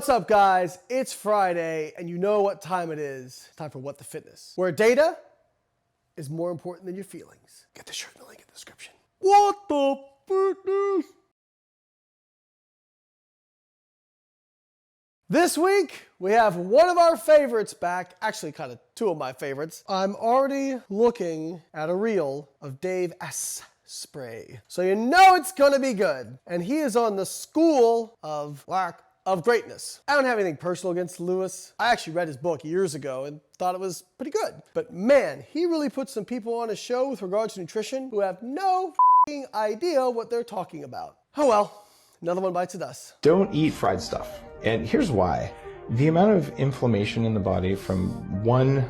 What's up, guys? It's Friday, and you know what time it is. Time for What the Fitness, where data is more important than your feelings. Get the shirt in the link in the description. What the Fitness? This week, we have one of our favorites back. Actually, kind of two of my favorites. I'm already looking at a reel of Dave Aspray, so you know it's gonna be good. And he is on the school of lack of greatness. I don't have anything personal against Lewis. I actually read his book years ago and thought it was pretty good. But man, he really put some people on his show with regards to nutrition who have no idea what they're talking about. Oh well, another one bites the dust. Don't eat fried stuff. And here's why. The amount of inflammation in the body from one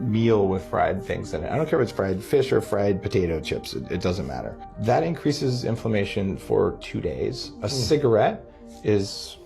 meal with fried things in it, I don't care if it's fried fish or fried potato chips, it doesn't matter. That increases inflammation for 2 days. A cigarette is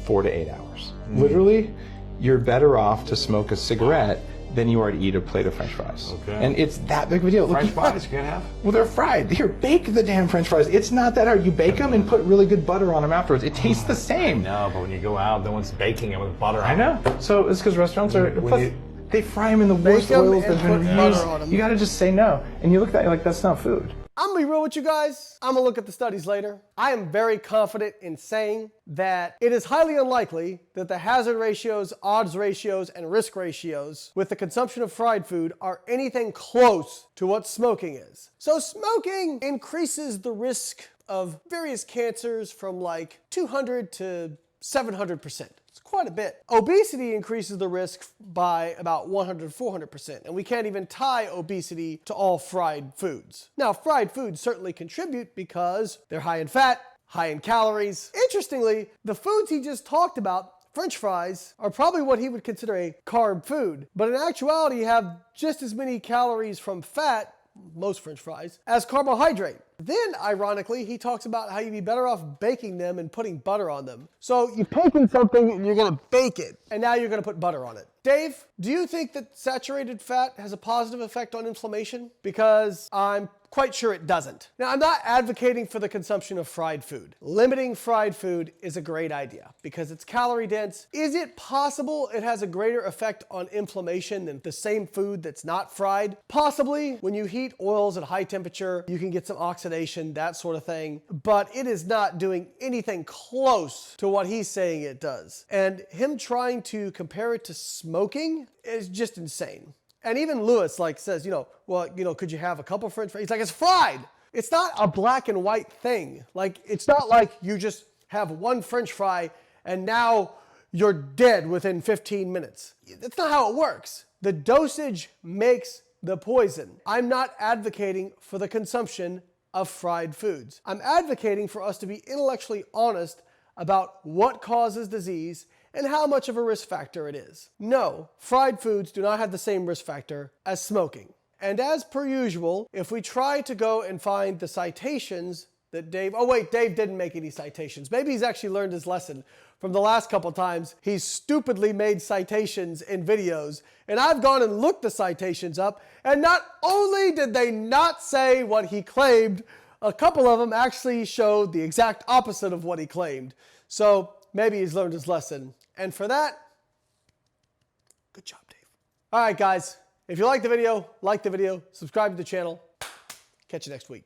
4 to 8 hours. Literally, you're better off to smoke a cigarette than you are to eat a plate of French fries. Okay. And it's that big of a deal. French fries you can have? Well, they're fried. Here, bake the damn French fries. It's not that hard. You bake them and put really good butter on them afterwards. It tastes the same. No, but when you go out, no one's baking it with butter on I know. So it's because restaurants are, plus, they fry them in the worst oils that have been used. You gotta just say no. And you look at that, you're like, that's not food. I'm gonna be real with you guys. I'm gonna look at the studies later. I am very confident in saying that it is highly unlikely that the hazard ratios, odds ratios, and risk ratios with the consumption of fried food are anything close to what smoking is. So smoking increases the risk of various cancers from like 200 to 700%. Quite a bit. Obesity increases the risk by about 100 to 400%, and we can't even tie obesity to all fried foods. Now, fried foods certainly contribute because they're high in fat, high in calories. Interestingly, the foods he just talked about, French fries, are probably what he would consider a carb food, but in actuality have just as many calories from fat, most French fries, as carbohydrate. Then, ironically, he talks about how you'd be better off baking them and putting butter on them. So you're baking something and you're gonna bake it, and now you're gonna put butter on it. Dave, do you think that saturated fat has a positive effect on inflammation? Because I'm quite sure it doesn't. Now, I'm not advocating for the consumption of fried food. Limiting fried food is a great idea because it's calorie dense. Is it possible it has a greater effect on inflammation than the same food that's not fried? Possibly. When you heat oils at high temperature, you can get some oxidation, that sort of thing, but it is not doing anything close to what he's saying it does. And him trying to compare it to smoking is just insane. And even Lewis says, could you have a couple French fries? He's like, it's fried. It's not a black and white thing. It's not like you just have one French fry and now you're dead within 15 minutes. That's not how it works. The dosage makes the poison. I'm not advocating for the consumption of fried foods. I'm advocating for us to be intellectually honest about what causes disease and how much of a risk factor it is. No, fried foods do not have the same risk factor as smoking. And as per usual, if we try to go and find the citations that Dave didn't make any citations. Maybe he's actually learned his lesson from the last couple times. He's stupidly made citations in videos, and I've gone and looked the citations up, and not only did they not say what he claimed, a couple of them actually showed the exact opposite of what he claimed. So maybe he's learned his lesson. And for that, good job, Dave. All right, guys, if you like the video, subscribe to the channel. Catch you next week.